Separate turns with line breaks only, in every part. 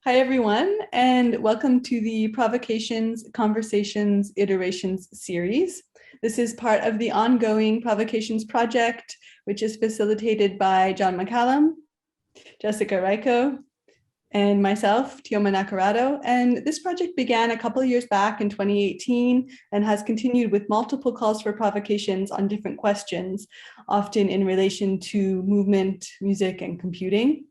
Hi, everyone, and welcome to the Provocations, Conversations, Iterations series. This is part of the ongoing Provocations Project, which is facilitated by John MacCallum, Jessica Rajko, and myself, Teoma Naccarato. And this project began a couple of years back in 2018 and has continued with multiple calls for provocations on different questions, often in relation to movement, music, and computing.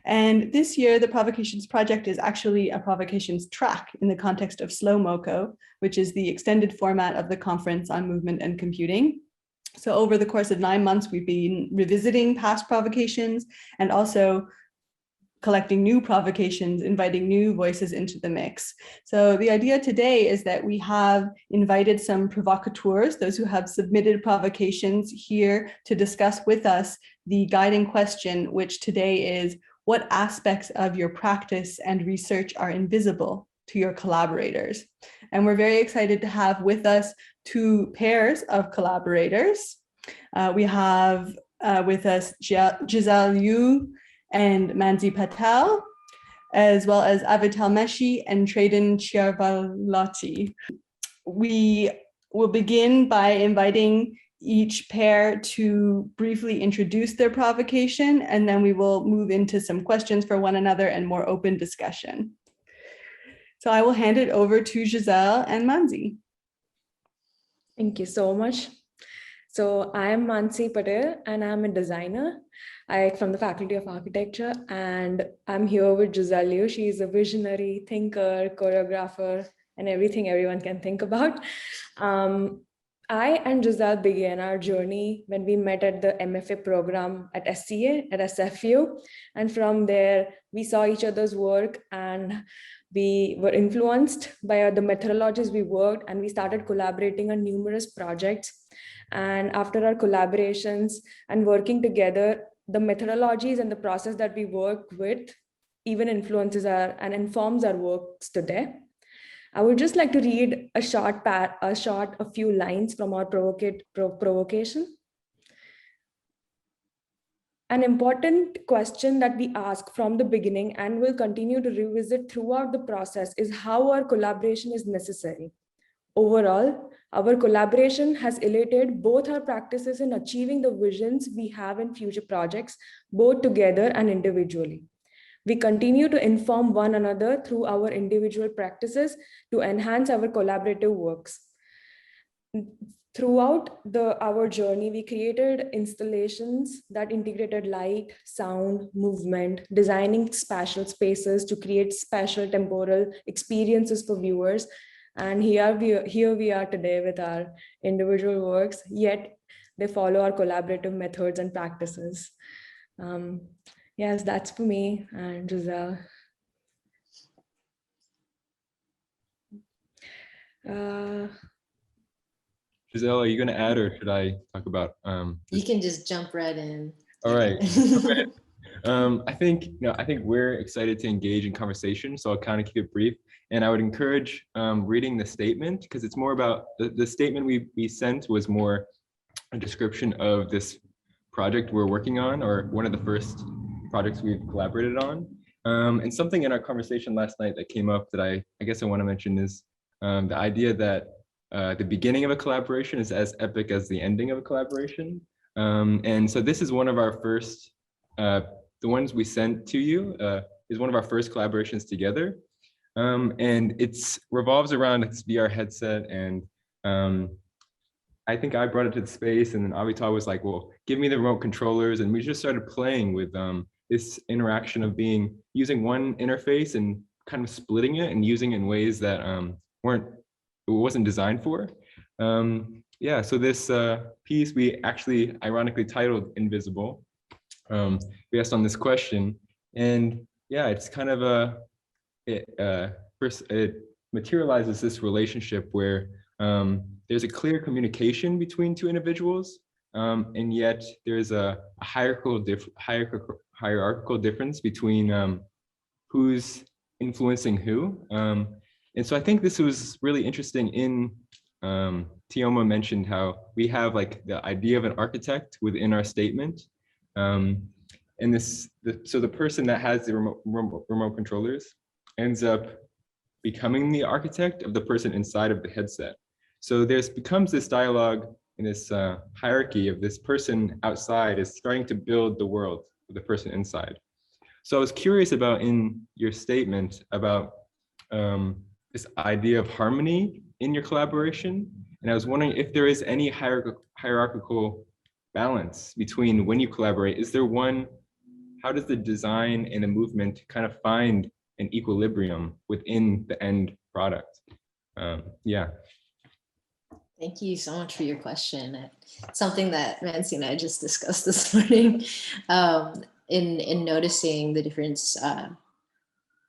And this year, the Provocations Project is actually a provocations track in the context of Slow MoCo, which is the extended format of the conference on movement and computing. So over the course of 9 months, we've been revisiting past provocations and also collecting new provocations, inviting new voices into the mix. So the idea today is that we have invited some provocateurs, those who have submitted provocations, here to discuss with us the guiding question, which today is, what aspects of your practice and research are invisible to your collaborators? And we're very excited to have with us two pairs of collaborators. We have with us Giselle and Mansi Patel, as well as Avital Meshi and Treyden Chiaravalloti. We will begin by inviting each pair to briefly introduce their provocation, and then we will move into some questions for one another and more open discussion. So I will hand it over to Giselle and Mansi.
Thank you so much. So I am Mansi Patel and I'm a designer from the Faculty of Architecture, and I'm here with Giselle. She's a visionary thinker, choreographer, and everything everyone can think about. I and Giselle began our journey when we met at the MFA program at SCA, at SFU. And from there, we saw each other's work and we were influenced by the methodologies we worked, and we started collaborating on numerous projects. And after our collaborations and working together, the methodologies and the process that we work with even influences and informs our works today. I would just like to read a few lines from our provocation. An important question that we ask from the beginning and will continue to revisit throughout the process is how our collaboration is necessary. Overall, our collaboration has elated both our practices in achieving the visions we have in future projects, both together and individually. We continue to inform one another through our individual practices to enhance our collaborative works. Throughout our journey, we created installations that integrated light, sound, movement, designing spatial spaces to create spatial temporal experiences for viewers. And here we are today with our individual works, yet they follow our collaborative methods and practices. Yes, that's for me and Giselle.
Giselle, are you going to add, or should I talk about?
You can just jump right in.
All right. Okay. I think we're excited to engage in conversation, so I'll kind of keep it brief. And I would encourage reading the statement, because it's more about the statement we sent was more a description of this project we're working on, or one of the first projects we've collaborated on. And something in our conversation last night that came up that I guess I want to mention is the idea that the beginning of a collaboration is as epic as the ending of a collaboration. And so this is one of our first, the ones we sent to you is one of our first collaborations together. And it's revolves around this VR headset, and I think I brought it to the space, and then Avital was like, well, give me the remote controllers, and we just started playing with this interaction of using one interface and kind of splitting it and using it in ways that wasn't designed for. Yeah, so this piece we actually ironically titled Invisible, based on this question. And yeah, it's kind of it materializes this relationship where there's a clear communication between two individuals, and yet there's a hierarchical difference between who's influencing who. And so I think this was really interesting in Teoma mentioned how we have like the idea of an architect within our statement. And so the person that has the remote controllers ends up becoming the architect of the person inside of the headset. So there's becomes this dialogue and this hierarchy of this person outside is starting to build the world of the person inside. So I was curious about in your statement about this idea of harmony in your collaboration. And I was wondering if there is any hierarchical balance between when you collaborate. Is there one, how does the design and the movement kind of find an equilibrium within the end product? Yeah.
Thank you so much for your question. It's something that Mansi and I just discussed this morning in noticing the difference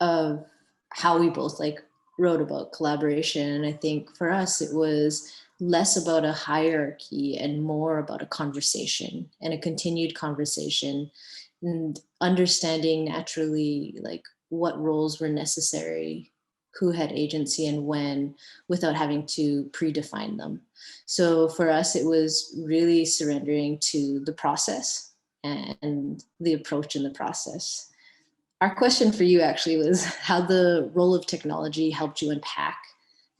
of how we both like wrote about collaboration. And I think for us, it was less about a hierarchy and more about a conversation and a continued conversation and understanding naturally like what roles were necessary, who had agency and when, without having to predefine them. So for us, it was really surrendering to the process and the approach in the process. Our question for you actually was how the role of technology helped you unpack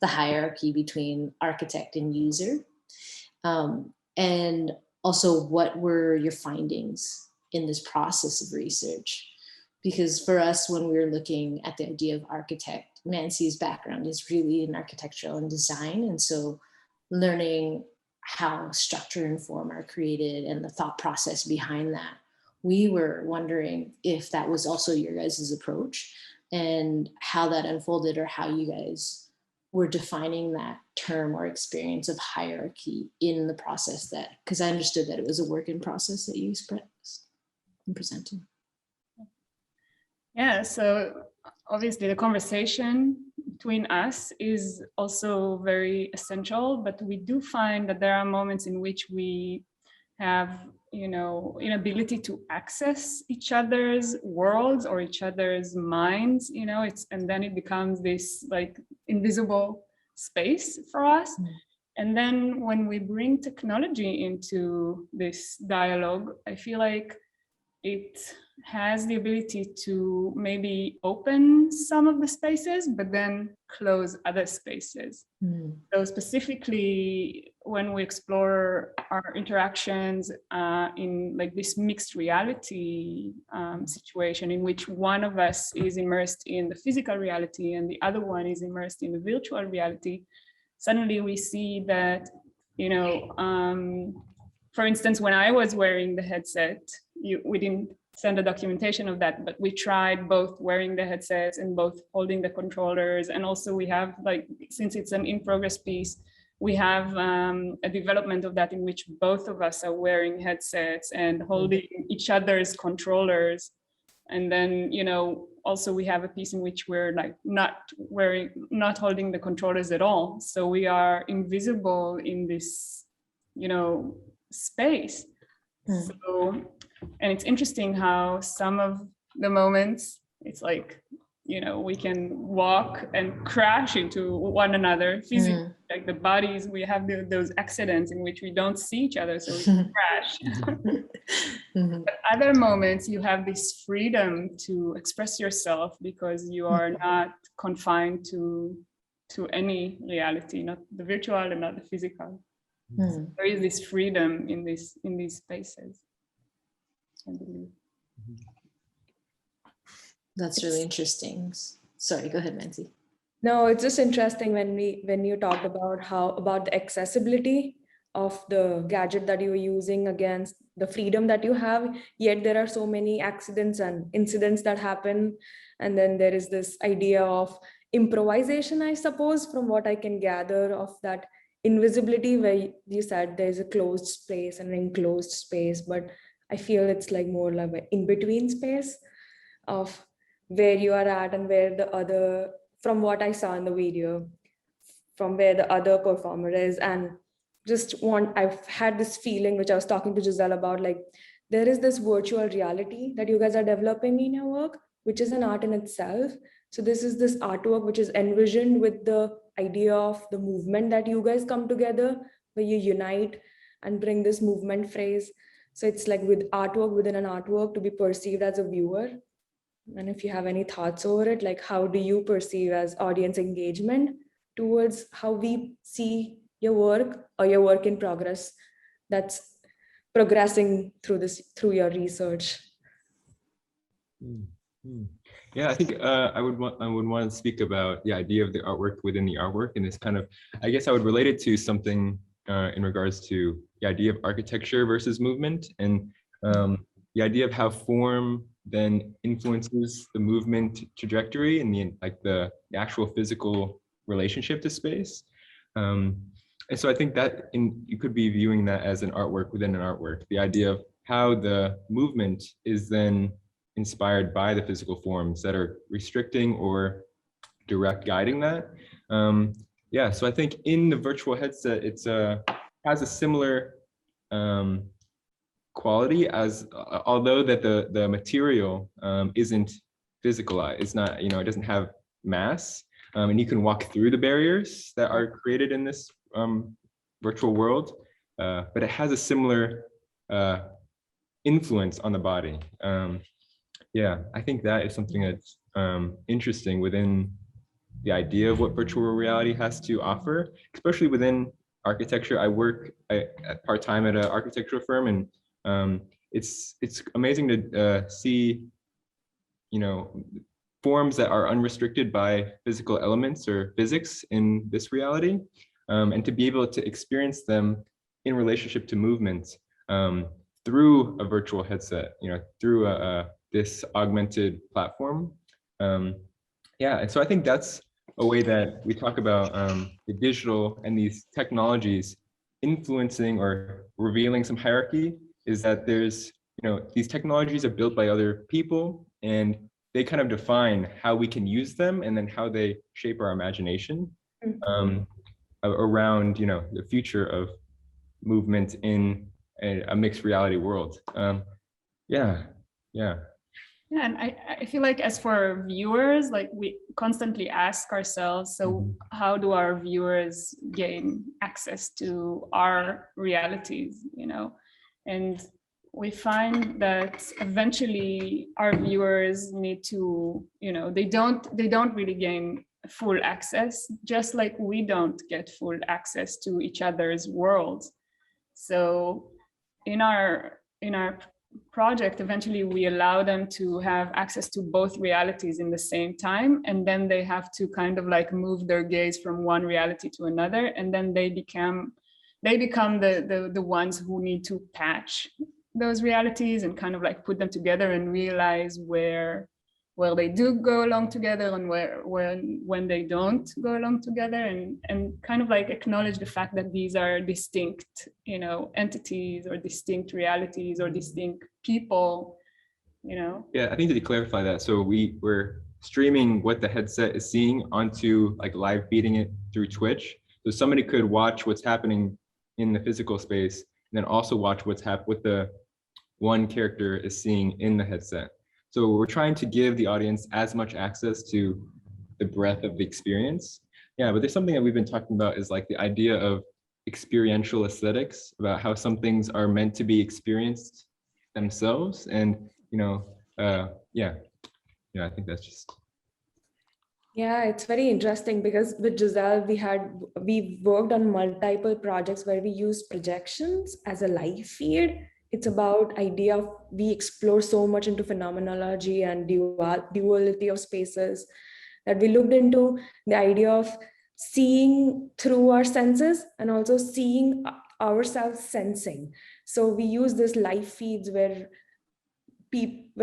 the hierarchy between architect and user. And also what were your findings in this process of research? Because for us, when we were looking at the idea of architect, Mansi's background is really in architectural and design. And so learning how structure and form are created and the thought process behind that, we were wondering if that was also your guys' approach and how that unfolded or how you guys were defining that term or experience of hierarchy in the process that, because I understood that it was a work in process that you expressed and presented.
Yeah, so obviously the conversation between us is also very essential, but we do find that there are moments in which we have, you know, inability to access each other's worlds or each other's minds, you know, and then it becomes this like invisible space for us. And then when we bring technology into this dialogue, I feel like it has the ability to maybe open some of the spaces, but then close other spaces. So specifically, when we explore our interactions in like this mixed reality situation in which one of us is immersed in the physical reality and the other one is immersed in the virtual reality, suddenly we see that, you know, for instance, when I was wearing the headset, we didn't send a documentation of that, but we tried both wearing the headsets and both holding the controllers. And also we have, like, since it's an in-progress piece, we have a development of that in which both of us are wearing headsets and holding each other's controllers. And then, you know, also we have a piece in which we're like not holding the controllers at all. So we are invisible in this, you know, space. So, and it's interesting how some of the moments, it's like, you know, we can walk and crash into one another physically, like the bodies, we have those accidents in which we don't see each other, so we can crash. But other moments, you have this freedom to express yourself because you are not confined to any reality, not the virtual and not the physical. There is this freedom in these spaces, I believe.
That's really interesting. Sorry, go ahead, Mansi.
No, it's just interesting when you talked about the accessibility of the gadget that you're using against the freedom that you have, yet there are so many accidents and incidents that happen. And then there is this idea of improvisation, I suppose, from what I can gather of that invisibility, where you said there's a closed space and an enclosed space, but I feel it's like more like an in-between space of where you are at and where the other, from what I saw in the video, from where the other performer is. And I've had this feeling, which I was talking to Giselle about, like there is this virtual reality that you guys are developing in your work, which is an art in itself. So this is this artwork which is envisioned with the idea of the movement that you guys come together, where you unite and bring this movement phrase. So it's like with artwork within an artwork to be perceived as a viewer. And if you have any thoughts over it, like how do you perceive as audience engagement towards how we see your work or your work in progress that's progressing through your research?
Yeah, I think I would want to speak about the idea of the artwork within the artwork, and this kind of, I guess I would relate it to something in regards to the idea of architecture versus movement, and the idea of how form then influences the movement trajectory and the actual physical relationship to space. And so I think that you could be viewing that as an artwork within an artwork, the idea of how the movement is then inspired by the physical forms that are restricting or direct guiding that. Yeah, so I think in the virtual headset, it's has a similar quality as, although that the material isn't physicalized, it's not, it doesn't have mass, and you can walk through the barriers that are created in this virtual world, but it has a similar influence on the body. Yeah, I think that is something that's interesting within the idea of what virtual reality has to offer, especially within architecture. I work part-time at an architectural firm, and it's amazing to see, forms that are unrestricted by physical elements or physics in this reality, and to be able to experience them in relationship to movement through a virtual headset, through this augmented platform. Yeah, and so I think that's a way that we talk about the digital and these technologies influencing or revealing some hierarchy, is that there's, these technologies are built by other people, and they kind of define how we can use them, and then how they shape our imagination around, the future of movement in a mixed reality world. Yeah.
Yeah, and I feel like as for viewers, like we constantly ask ourselves, so how do our viewers gain access to our realities, And we find that eventually our viewers need to, they don't really gain full access, just like we don't get full access to each other's worlds. So in our project, eventually we allow them to have access to both realities in the same time, and then they have to kind of like move their gaze from one reality to another, and then they become the ones who need to patch those realities and kind of like put them together and realize where they do go along together and when they don't go along together, and kind of like acknowledge the fact that these are distinct, entities or distinct realities or distinct people,
Yeah, I think to clarify that, so we're streaming what the headset is seeing onto like live feeding it through Twitch. So somebody could watch what's happening in the physical space, and then also watch what the one character is seeing in the headset. So we're trying to give the audience as much access to the breadth of the experience. Yeah, but there's something that we've been talking about, is like the idea of experiential aesthetics, about how some things are meant to be experienced themselves. And, I think that's just.
Yeah, it's very interesting because with Giselle, we worked on multiple projects where we use projections as a live feed. It's about idea of, we explore so much into phenomenology and duality of spaces, that we looked into the idea of seeing through our senses and also seeing ourselves sensing. So we use this live feeds where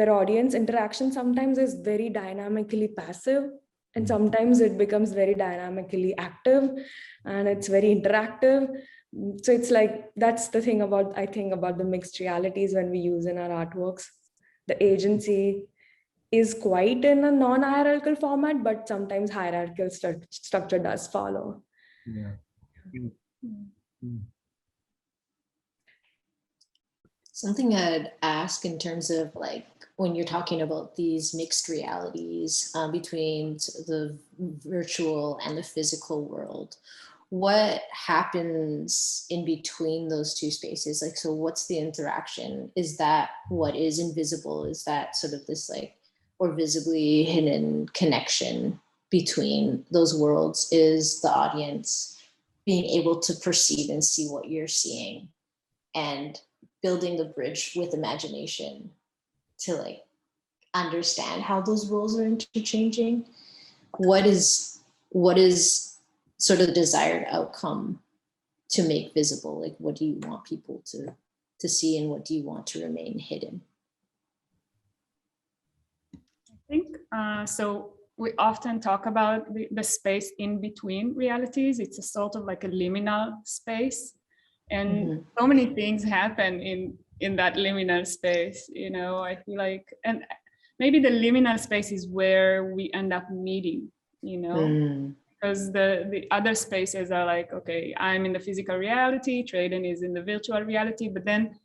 audience interaction sometimes is very dynamically passive, and sometimes it becomes very dynamically active, and it's very interactive. So it's like, that's the thing I think about the mixed realities when we use in our artworks. The agency is quite in a non-hierarchical format, but sometimes hierarchical structure does follow.
Yeah.
Something I'd ask in terms of like, when you're talking about these mixed realities between the virtual and the physical world, what happens in between those two spaces? Like, so what's the interaction? Is that what is invisible? Is that sort of this like, or visibly hidden connection between those worlds is the audience being able to perceive and see what you're seeing, and building the bridge with imagination to like understand how those roles are interchanging. What is sort of the desired outcome to make visible? Like, what do you want people to see, and what do you want to remain hidden?
I think so. We often talk about the space in between realities. It's a sort of like a liminal space, and so many things happen in that liminal space. You know, I feel like, and maybe the liminal space is where we end up meeting. You know, because the other spaces are like, okay, I'm in the physical reality, Treyden is in the virtual reality, but then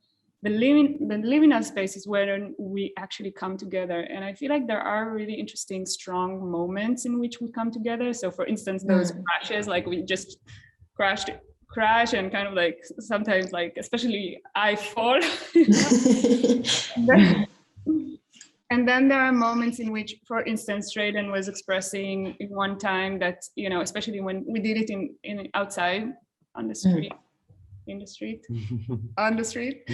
the liminal space is where we actually come together. And I feel like there are really interesting, strong moments in which we come together. So for instance, those crashes, like we just crash and kind of like sometimes like, especially I fall. And then there are moments in which, for instance, Treyden was expressing in one time that, you know, especially when we did it in outside on the street, on the street.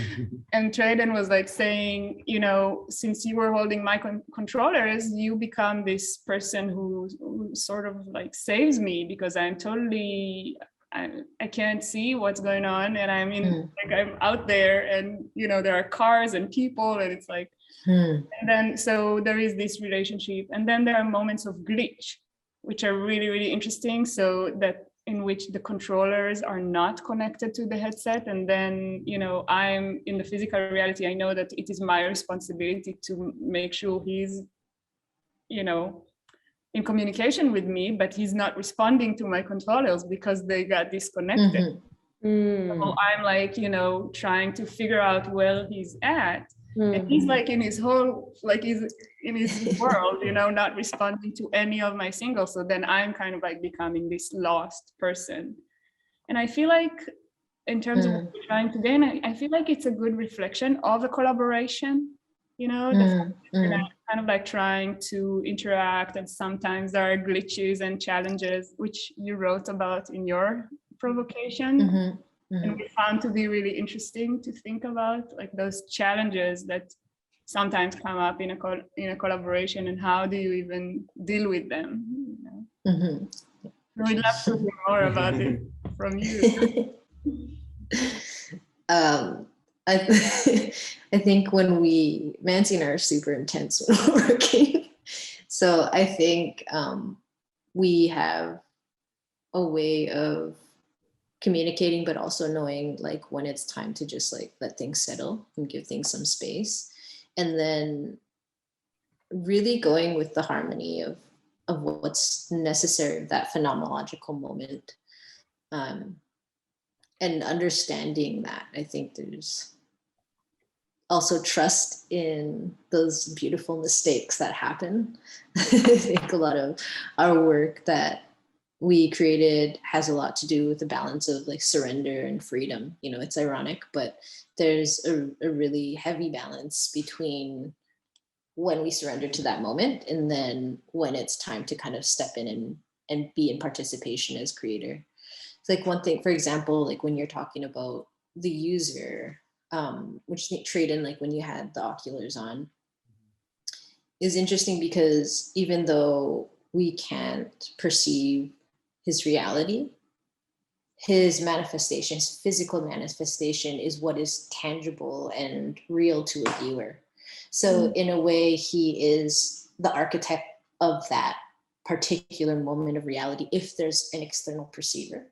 And Treyden was like saying, you know, since you were holding my controllers, you become this person who sort of like saves me, because I'm totally, I can't see what's going on, and I'm in, like I'm out there, and you know, there are cars and people, and it's like, and then so there is this relationship, and then there are moments of glitch, which are really, really interesting. So that in which the controllers are not connected to the headset, and then, you know, I'm in the physical reality. I know that it is my responsibility to make sure he's, you know, in communication with me, but he's not responding to my controllers because they got disconnected. So I'm like, you know, trying to figure out where he's at. And he's like in his whole, like he's in his world, you know, not responding to any of my signals. So then I'm kind of like becoming this lost person. And I feel like in terms of what we're trying to gain, I feel like it's a good reflection of a collaboration, you know, kind of like trying to interact, and sometimes there are glitches and challenges, which you wrote about in your provocation. And we found to be really interesting to think about, like those challenges that sometimes come up in a collaboration, and how do you even deal with them? You know? So we'd love to hear more about it from you.
I think when Mansi and I are super intense when we're working. So I think we have a way of communicating, but also knowing like when it's time to just like let things settle and give things some space, and then really going with the harmony of what's necessary, that phenomenological moment, and understanding that. I think there's also trust in those beautiful mistakes that happen. I think a lot of our work that we created has a lot to do with the balance of like surrender and freedom. You know, it's ironic, but there's a really heavy balance between when we surrender to that moment, and then when it's time to kind of step in and be in participation as creator. It's like one thing, for example, like when you're talking about the user, which Treyden, like when you had the oculars on, is interesting because even though we can't perceive his reality, his manifestation, his physical manifestation is what is tangible and real to a viewer. So in a way, he is the architect of that particular moment of reality if there's an external perceiver.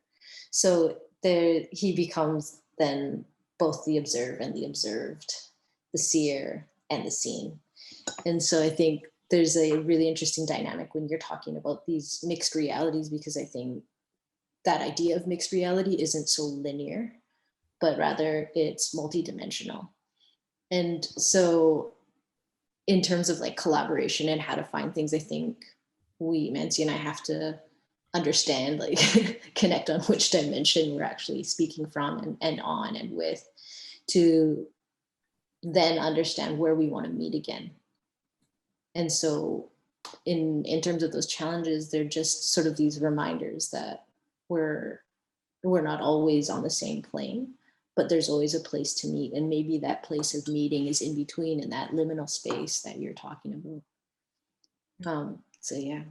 So there he becomes then both the observer and the observed, the seer and the seen. And so I think there's a really interesting dynamic when you're talking about these mixed realities, because I think that idea of mixed reality isn't so linear, but rather it's multidimensional. And so in terms of like collaboration and how to find things, I think Mansi and I have to understand, like connect on which dimension we're actually speaking from and on and with, to then understand where we want to meet again. And so in terms of those challenges, they're just sort of these reminders that we're not always on the same plane, but there's always a place to meet. And maybe that place of meeting is in between, in that liminal space that you're talking about. So yeah,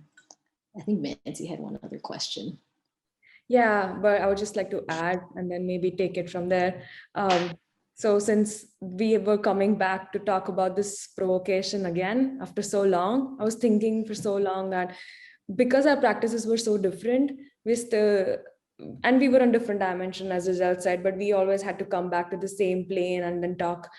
I think Mansi had one other question.
Yeah, but I would just like to add and then maybe take it from there. So since we were coming back to talk about this provocation again after so long, I was thinking for so long that because our practices were so different, and we were on different dimension, as Giselle said, but we always had to come back to the same plane and then talk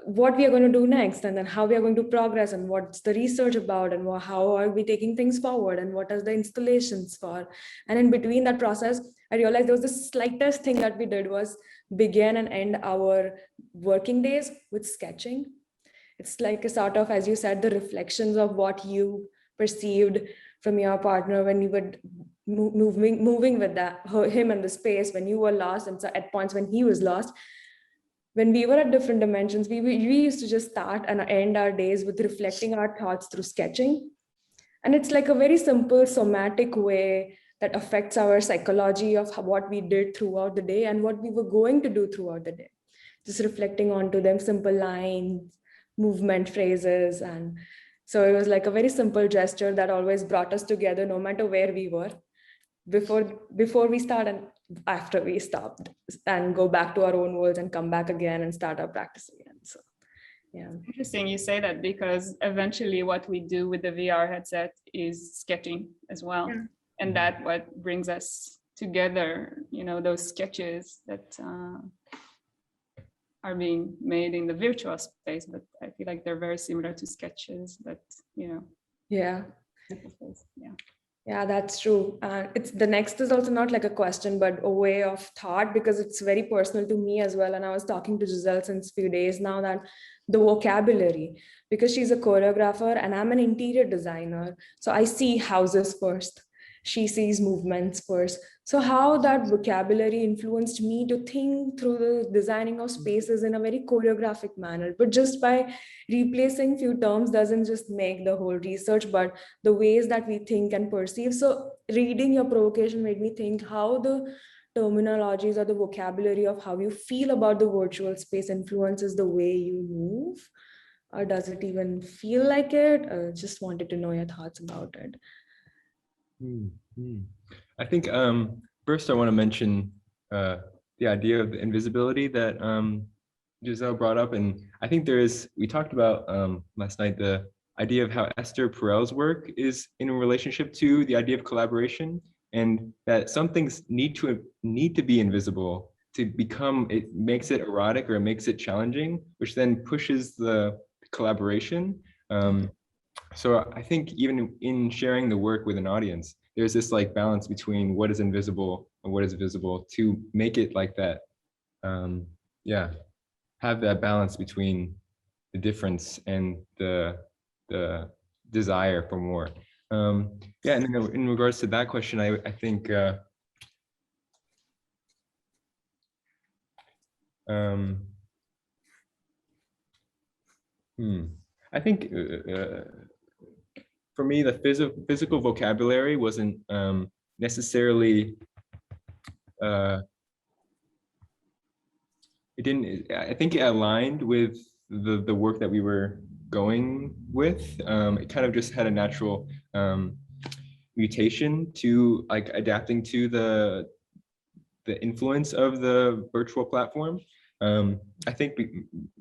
what we are going to do next, and then how we are going to progress, and what's the research about, and how are we taking things forward, and what are the installations for. And in between that process, I realized there was the slightest thing that we did was begin and end our working days with sketching. It's like a sort of, as you said, the reflections of what you perceived from your partner when you were moving with him in the space, when you were lost, and so at points when he was lost. When we were at different dimensions, we used to just start and end our days with reflecting our thoughts through sketching. And it's like a very simple somatic way that affects our psychology of what we did throughout the day and what we were going to do throughout the day. Just reflecting onto them, simple lines, movement, phrases. And so it was like a very simple gesture that always brought us together no matter where we were, before we start and after we stopped, and go back to our own worlds and come back again and start our practice again. So yeah.
Interesting you say that, because eventually what we do with the VR headset is sketching as well. Yeah. And that what brings us together, you know, those sketches that are being made in the virtual space, but I feel like they're very similar to sketches that, you know.
Yeah.
Yeah.
Yeah, that's true. It's the next is also not like a question, but a way of thought, because it's very personal to me as well. And I was talking to Giselle since a few days now that the vocabulary, because she's a choreographer and I'm an interior designer. So I see houses first. She sees movements first. So how that vocabulary influenced me to think through the designing of spaces in a very choreographic manner. But just by replacing few terms doesn't just make the whole research, but the ways that we think and perceive. So reading your provocation made me think how the terminologies or the vocabulary of how you feel about the virtual space influences the way you move. Or does it even feel like it? Just wanted to know your thoughts about it.
I think first I want to mention the idea of invisibility that Giselle brought up, and I think we talked about last night the idea of how Esther Perel's work is in relationship to the idea of collaboration, and that some things need to be invisible to become, it makes it erotic or it makes it challenging, which then pushes the collaboration. So I think even in sharing the work with an audience, there's this like balance between what is invisible and what is visible to make it like that. Yeah, have that balance between the difference and the desire for more. Yeah, and in regards to that question, I think I think for me, the physical vocabulary wasn't necessarily, it didn't, I think it aligned with the work that we were going with. It kind of just had a natural mutation to like adapting to the influence of the virtual platform. I think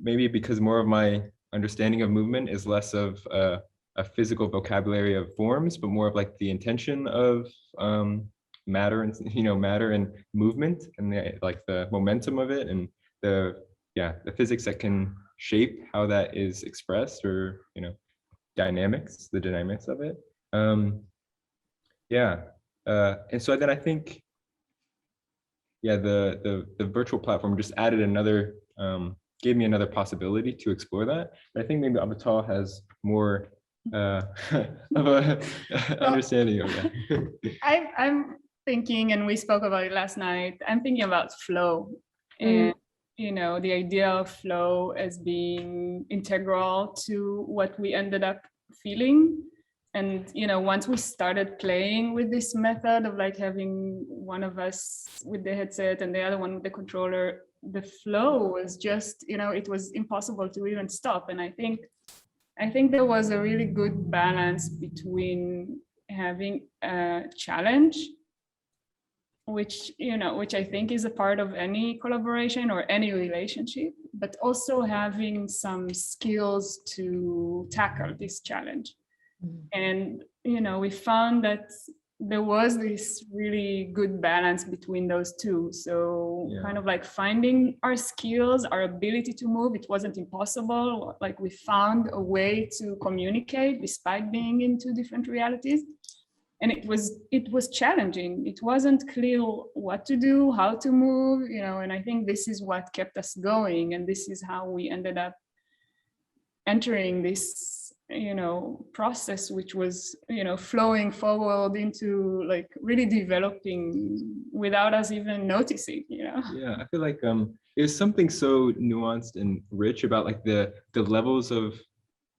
maybe because more of my understanding of movement is less of a physical vocabulary of forms, but more of like the intention of matter and matter and movement, and like the momentum of it, and the physics that can shape how that is expressed, or the dynamics of it. And so then I think the virtual platform just added another, gave me another possibility to explore that. But I think maybe Avital has more of a understanding of that.
I'm thinking, and we spoke about it last night, I'm thinking about flow, and the idea of flow as being integral to what we ended up feeling. And, you know, once we started playing with this method of like having one of us with the headset and the other one with the controller, the flow was just, you know, it was impossible to even stop. And I think there was a really good balance between having a challenge, which I think is a part of any collaboration or any relationship, but also having some skills to tackle this challenge. And, you know, we found that there was this really good balance between those two. So kind of like finding our skills, our ability to move, it wasn't impossible. Like we found a way to communicate despite being in two different realities. And it was challenging. It wasn't clear what to do, how to move, you know, and I think this is what kept us going. And this is how we ended up entering this, you know, process, which was, you know, flowing forward into like really developing without us even noticing, you know.
Yeah, I feel like there's something so nuanced and rich about like the levels of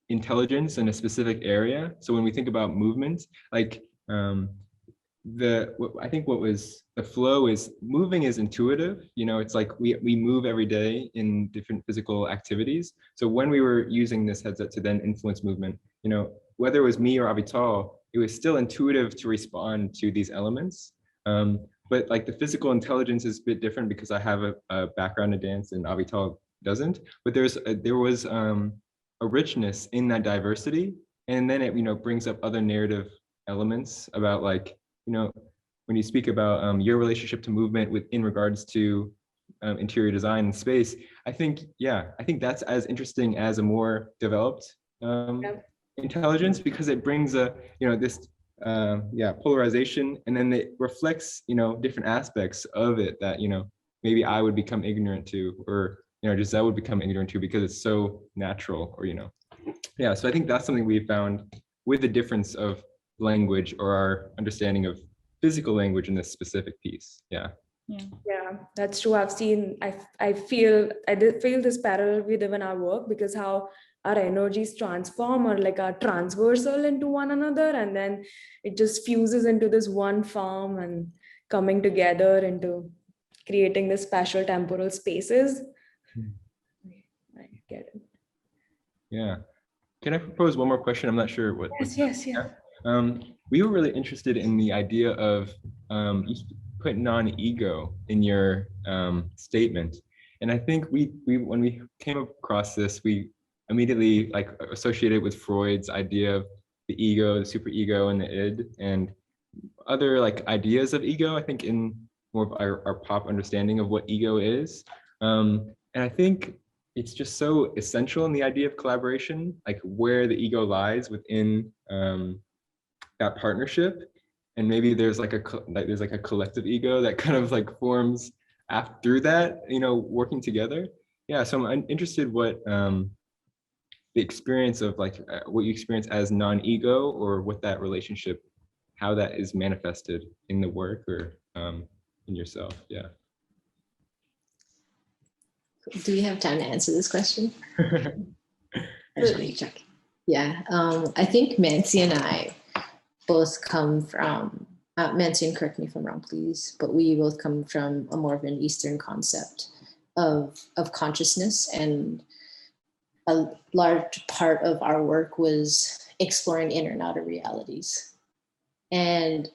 intelligence in a specific area. So when we think about movement, like I think what was the flow is moving is intuitive. You know, it's like we move every day in different physical activities. So when we were using this headset to then influence movement, you know, whether it was me or Avital, it was still intuitive to respond to these elements. But like the physical intelligence is a bit different because I have a background in dance and Avital doesn't. But there was a richness in that diversity, and then it, you know, brings up other narrative elements about like, you know, when you speak about your relationship to movement in regards to interior design and space, I think that's as interesting as a more developed intelligence, because it brings a, you know, this polarization, and then it reflects, you know, different aspects of it that, you know, maybe I would become ignorant to, or, you know, Giselle would become ignorant to because it's so natural, or, you know. Yeah, so I think that's something we found with the difference of language or our understanding of physical language in this specific piece. Yeah,
that's true. I feel this parallel with even our work, because how our energies transform or like are transversal into one another, and then it just fuses into this one form and coming together into creating the spatial temporal spaces. I get it.
Yeah. Can I propose one more question? I'm not sure what.
Yes.
We were really interested in the idea of you put non-ego in your statement, and I think we when we came across this, we immediately like associated with Freud's idea of the ego, the superego, and the id, and other like ideas of ego. I think in more of our pop understanding of what ego is, and I think it's just so essential in the idea of collaboration, like where the ego lies within that partnership. And maybe there's like a collective ego that kind of like forms through that, you know, working together. Yeah, so I'm interested what the experience of like what you experience as non-ego, or what that relationship, how that is manifested in the work or in yourself. Yeah.
Do we have time to answer this question? I just want to check. Yeah, I think Mansi and I both come from, Mansi, and correct me if I'm wrong, please, but we both come from a more of an Eastern concept of consciousness, and a large part of our work was exploring inner and outer realities. And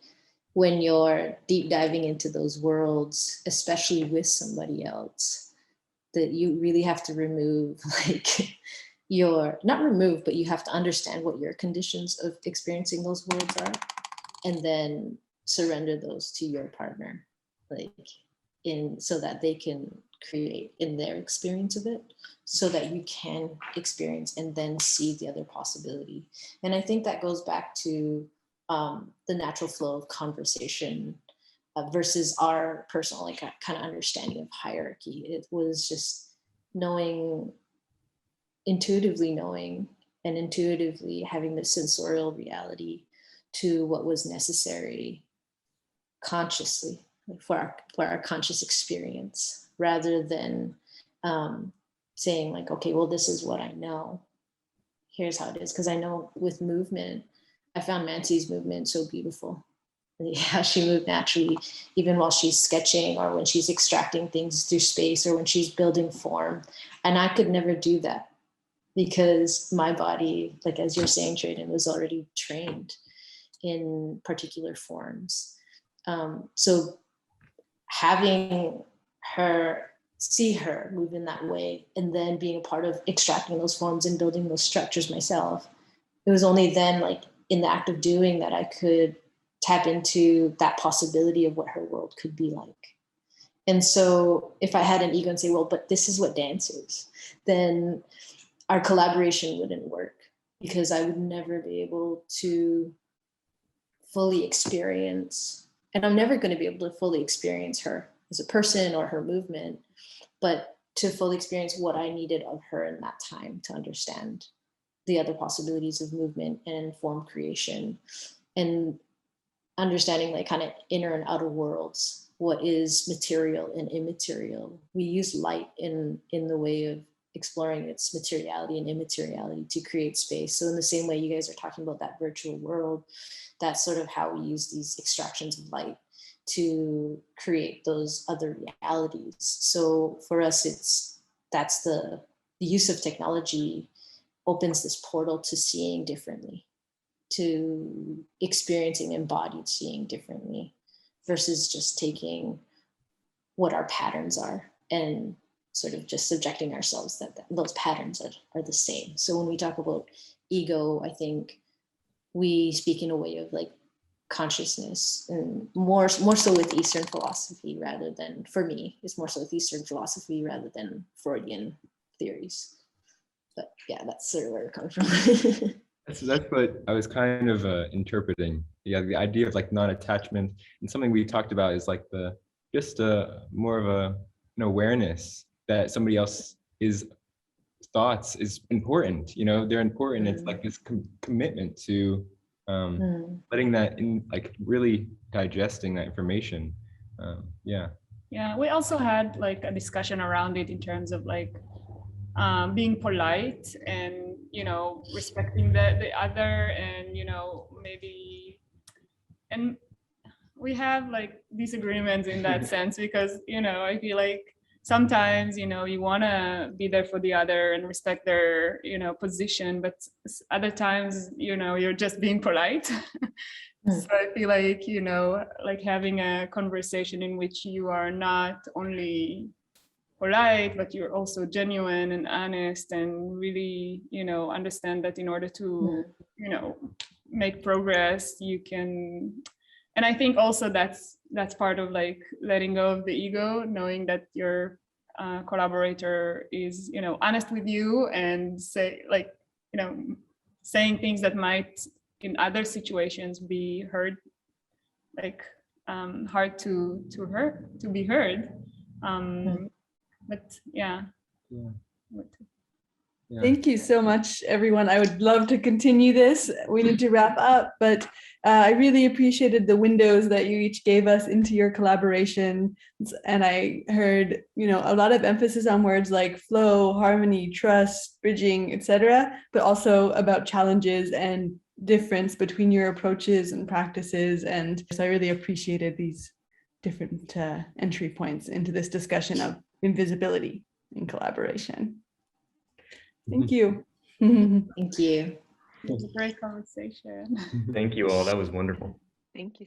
when you're deep diving into those worlds, especially with somebody else, that you really have to remove, like, not remove, but you have to understand what your conditions of experiencing those worlds are, and then surrender those to your partner, like so that they can create in their experience of it, so that you can experience and then see the other possibility. And I think that goes back to the natural flow of conversation versus our personal, like, kind of understanding of hierarchy. It was just intuitively knowing and intuitively having the sensorial reality to what was necessary consciously for our conscious experience, rather than saying like, okay, well, this is what I know. here's how it is. Because I know with movement, I found Mansi's movement so beautiful. How she moved naturally, even while she's sketching or when she's extracting things through space or when she's building form. And I could never do that because my body, like as you're saying, Treyden, was already trained in particular forms. So having her, see her move in that way, and then being a part of extracting those forms and building those structures myself, it was only then, like in the act of doing that, I could tap into that possibility of what her world could be like. And so if I had an ego and say, well, but this is what dance is, then our collaboration wouldn't work, because I would never be able to fully experience, and I'm never going to be able to fully experience her as a person or her movement, but to fully experience what I needed of her in that time to understand the other possibilities of movement and form creation, and understanding like kind of inner and outer worlds, what is material and immaterial. We use light in the way of exploring its materiality and immateriality to create space. So in the same way you guys are talking about that virtual world, that's sort of how we use these extractions of light to create those other realities. So for us, that's the use of technology opens this portal to seeing differently, to experiencing embodied seeing differently, versus just taking what our patterns are and sort of just subjecting ourselves that those patterns are the same. So when we talk about ego, I think we speak in a way of like consciousness, and more so with Eastern philosophy rather than, for me, it's more so with Eastern philosophy rather than Freudian theories. But yeah, that's sort of where it comes from.
That's what I was kind of interpreting. Yeah, the idea of like non-attachment, and something we talked about is like more of an awareness that somebody else's thoughts is important. You know, they're important. It's like this commitment to letting that in, like really digesting that information. Yeah.
Yeah, we also had like a discussion around it in terms of like being polite and, you know, respecting the other, and, you know, maybe, and we have like disagreements in that sense, because, you know, I feel like sometimes, you know, you want to be there for the other and respect their, you know, position, but other times, you know, you're just being polite. So I feel like, you know, like having a conversation in which you are not only polite, but you're also genuine and honest, and really, you know, understand that in order to, you know, make progress, you can. And I think also that's part of like letting go of the ego, knowing that your collaborator is, you know, honest with you and say, like, you know, saying things that might in other situations be heard, like hard to be heard. But yeah.
Thank you so much, everyone. I would love to continue this. We need to wrap up, but I really appreciated the windows that you each gave us into your collaboration. And I heard, you know, a lot of emphasis on words like flow, harmony, trust, bridging, etc., but also about challenges and difference between your approaches and practices. And so I really appreciated these different entry points into this discussion of invisibility in collaboration. Thank you.
Thank you.
It was a great conversation.
Thank you all. That was wonderful.
Thank you.